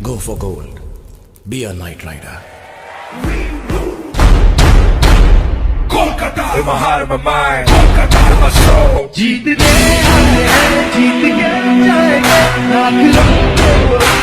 Go for gold. Be a night rider. In my heart and my mind, in my soul. जीत ले आए हैं, जीत के जाएंगे, ना खिलौने